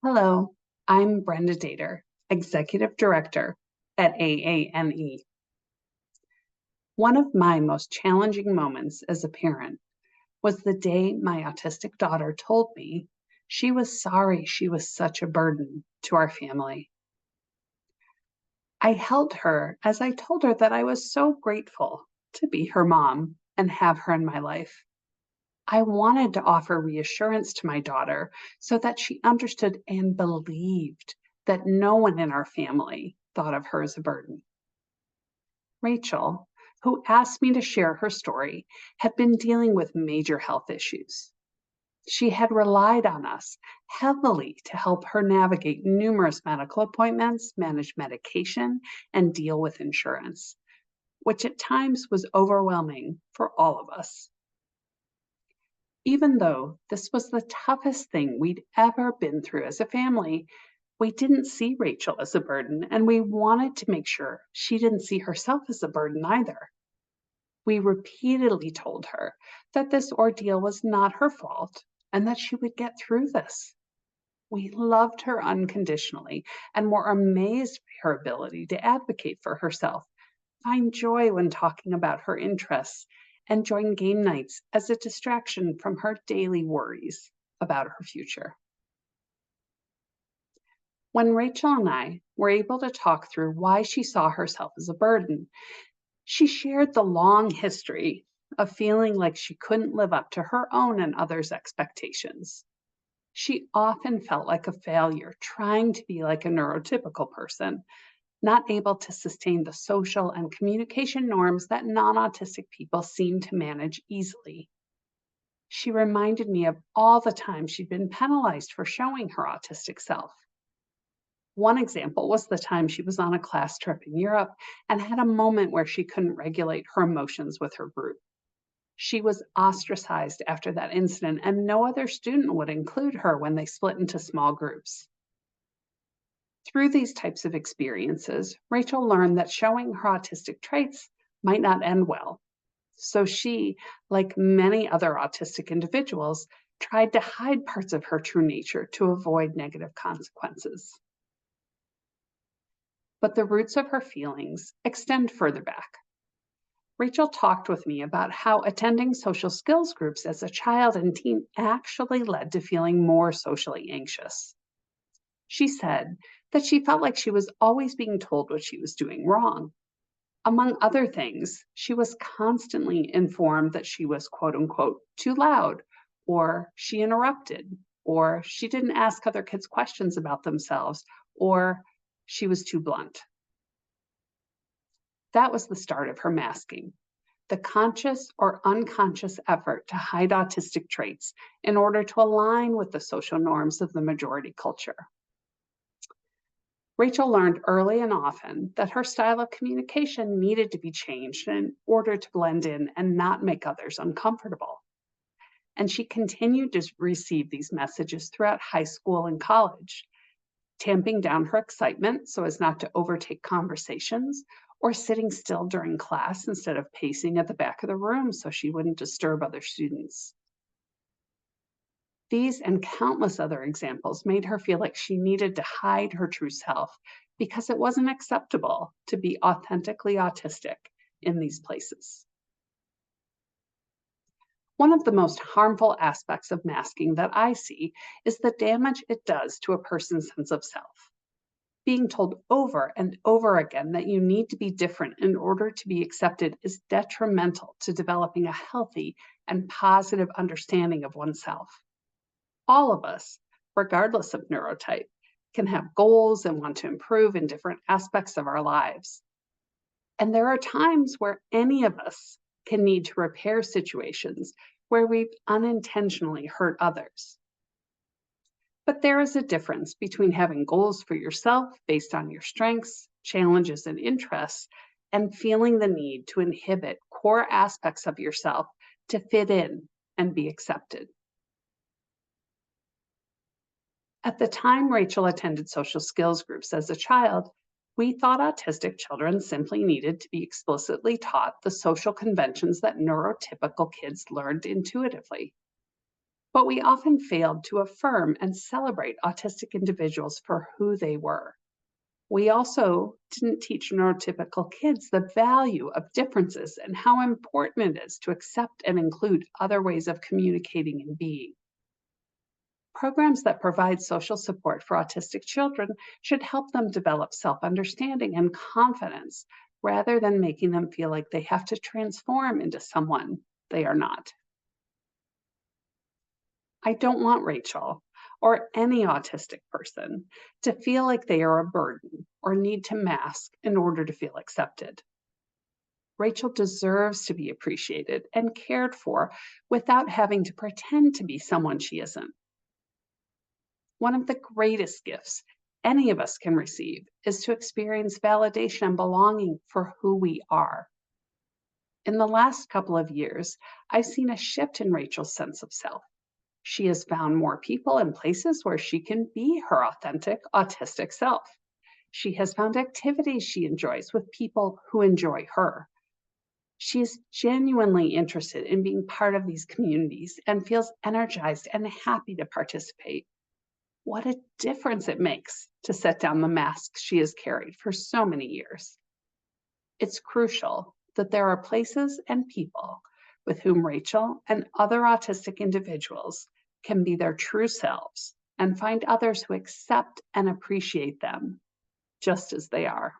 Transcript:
Hello, I'm Brenda Dater, Executive Director at AANE. One of my most challenging moments as a parent was the day my autistic daughter told me she was sorry she was such a burden to our family. I held her as I told her that I was so grateful to be her mom and have her in my life. I wanted to offer reassurance to my daughter so that she understood and believed that no one in our family thought of her as a burden. Rachel, who asked me to share her story, had been dealing with major health issues. She had relied on us heavily to help her navigate numerous medical appointments, manage medication, and deal with insurance, which at times was overwhelming for all of us. Even though this was the toughest thing we'd ever been through as a family, we didn't see Rachel as a burden, and we wanted to make sure she didn't see herself as a burden either. We repeatedly told her that this ordeal was not her fault and that she would get through this. We loved her unconditionally and were amazed by her ability to advocate for herself, find joy when talking about her interests, and join game nights as a distraction from her daily worries about her future. When Rachel and I were able to talk through why she saw herself as a burden, she shared the long history of feeling like she couldn't live up to her own and others' expectations. She often felt like a failure trying to be like a neurotypical person, not able to sustain the social and communication norms that non-autistic people seem to manage easily. She reminded me of all the times she'd been penalized for showing her autistic self. One example was the time she was on a class trip in Europe and had a moment where she couldn't regulate her emotions with her group. She was ostracized after that incident, and no other student would include her when they split into small groups. Through these types of experiences, Rachel learned that showing her autistic traits might not end well. So she, like many other autistic individuals, tried to hide parts of her true nature to avoid negative consequences. But the roots of her feelings extend further back. Rachel talked with me about how attending social skills groups as a child and teen actually led to feeling more socially anxious. She said that she felt like she was always being told what she was doing wrong. Among other things, she was constantly informed that she was quote unquote too loud, or she interrupted, or she didn't ask other kids questions about themselves, or she was too blunt. That was the start of her masking, the conscious or unconscious effort to hide autistic traits in order to align with the social norms of the majority culture. Rachel learned early and often that her style of communication needed to be changed in order to blend in and not make others uncomfortable. And she continued to receive these messages throughout high school and college, tamping down her excitement so as not to overtake conversations, or sitting still during class instead of pacing at the back of the room so she wouldn't disturb other students. These and countless other examples made her feel like she needed to hide her true self because it wasn't acceptable to be authentically autistic in these places. One of the most harmful aspects of masking that I see is the damage it does to a person's sense of self. Being told over and over again that you need to be different in order to be accepted is detrimental to developing a healthy and positive understanding of oneself. All of us, regardless of neurotype, can have goals and want to improve in different aspects of our lives. And there are times where any of us can need to repair situations where we've unintentionally hurt others. But there is a difference between having goals for yourself based on your strengths, challenges, and interests, and feeling the need to inhibit core aspects of yourself to fit in and be accepted. At the time Rachel attended social skills groups as a child, we thought autistic children simply needed to be explicitly taught the social conventions that neurotypical kids learned intuitively. but we often failed to affirm and celebrate autistic individuals for who they were. We also didn't teach neurotypical kids the value of differences and how important it is to accept and include other ways of communicating and being. Programs that provide social support for autistic children should help them develop self understanding and confidence rather than making them feel like they have to transform into someone they are not. I don't want Rachel or any autistic person to feel like they are a burden or need to mask in order to feel accepted. Rachel deserves to be appreciated and cared for without having to pretend to be someone she isn't. One of the greatest gifts any of us can receive is to experience validation and belonging for who we are. In the last couple of years, I've seen a shift in Rachel's sense of self. She has found more people and places where she can be her authentic autistic self. She has found activities she enjoys with people who enjoy her. She is genuinely interested in being part of these communities and feels energized and happy to participate. What a difference it makes to set down the mask she has carried for so many years. It's crucial that there are places and people with whom Rachel and other autistic individuals can be their true selves and find others who accept and appreciate them just as they are.